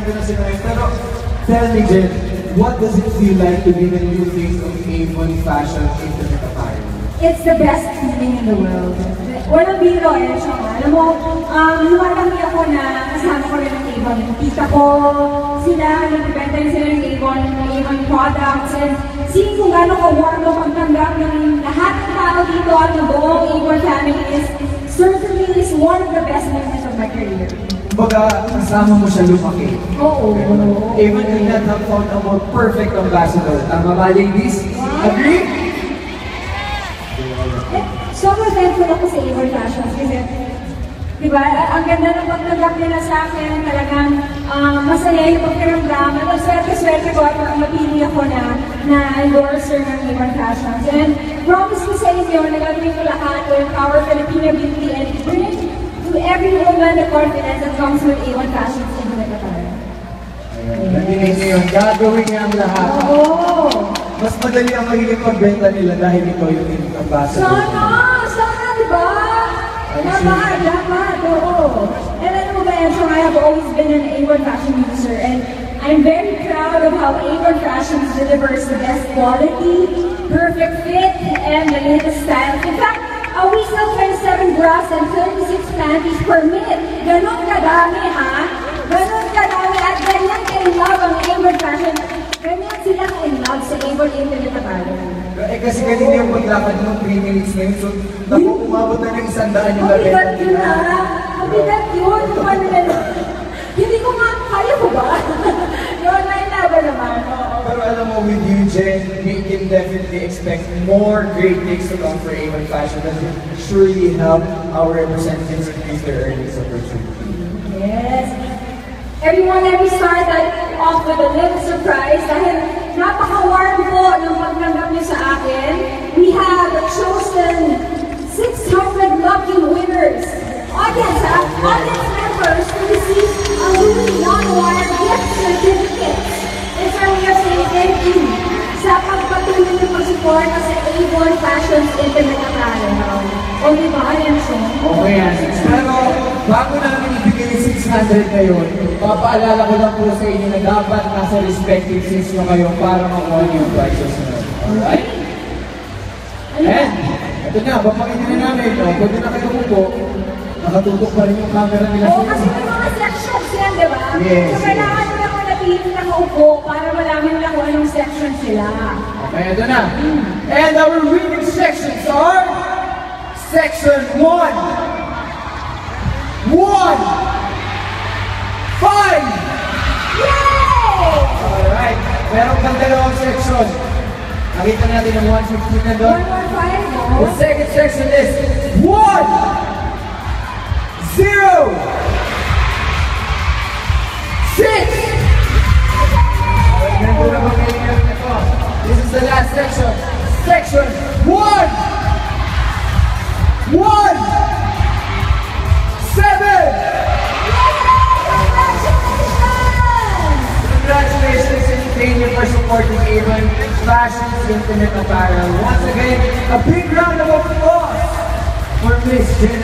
nandito na si Noel. Pero, tell me, Jen, what does it feel like to be the new face of Avon Fashion Internet Apparel? It's the best feeling in the world. Walang biro eh, siya. Alam mo, lumalaki ako na kasama ko rin ng Avon. Yung tita ko, sila, nagbibenta rin sila ng Avon products. And seeing kung gano'n ka-warm o pagtanggap ng lahat ng tao dito at ng buong Avon family is certainly is one of the best moments of my career. Kumbaga, kasama mo siya lumaki. Oo. Avon could not have found a more perfect ambassador. Tama ba, ladies? Agree? Sobrang thankful ako sa Avon Fashions kasi, di ba, ang ganda ng pagtanggap nila sa akin, talagang masaya yung pagkiramdam. At swerte ko at mapili ako na endorser ng Avon Fashions. And promise ko sa inyo na gagawin ko lahat to empower Filipina beauty and bring to every woman the confidence that comes with Avon Fashions in the Qatar. Nadinig niyo yun, gagawin niya ang lahat. Oo! Mas madali ang magiging pagbenta nila dahil ikaw yung ambassador. Sana, di ba? Dapat, oo. And alam mo ba, Enzo, I have always been an Avon Fashion user and I'm very proud of how Avon Fashion delivers the best quality, perfect fit, and the latest style. In fact, we sell 27 bras and 36 panties per minute. Ganon kadami, ha? Ganon kadami at ganyan ka-in-love ang Avon Fashion. Ganyan sila ka-in-love sa Avon Internet Apparel. Kasi kanina yung paglakad ng 3 minutes na yun, so naku, umabot na ng 100 yung labenta nila. Mabigat yun! Hindi ko nga, kaya ko ba? Yun, may laban naman. Pero alam mo, with you, Jen, we can definitely expect more great things to come for Avon Fashion that will surely help our representatives increase their earnings opportunity. Yes. Everyone, let me start off with a little surprise dahil napaka-warm po ng pagtanggap niyo sa akin. We have chosen 600 lucky winners. Audience members to receive a Louis non-wire gift certificate. It's our way of saying thank you sa pagpatuloy niyo pag-suporta sa Avon Fashion's Internet Apparel. O diba, Enzo? Okay, yan. Pero bago namin ibigay yung 600 ngayon, papaalala ko lang po sa inyo na dapat nasa respective seats nyo kayo para makuha niyo yung prizes nyo. Alright? And, ito na, papakita na namin. Pwede na kayo po. Nakatutok pa rin yung camera nila. Oo, kasi may mga sections yan, di ba? Yes. So, kailangan mo lang natin nakaupo para malaman lang kung anong section sila. Okay, ito na. And our winning sections are Section 1, 1, 5. Yay! Alright, meron pang dalawang section. Nakita natin ang 115 na doon. 115, no? The second section is 1, 0, 6. Ganito na ba kayo nito? This is the last section. Section 1, 1, 7. Congratulations and thank you for supporting Avon Fashion's Internet Apparel. Once again, a big round of applause for Miss Jen.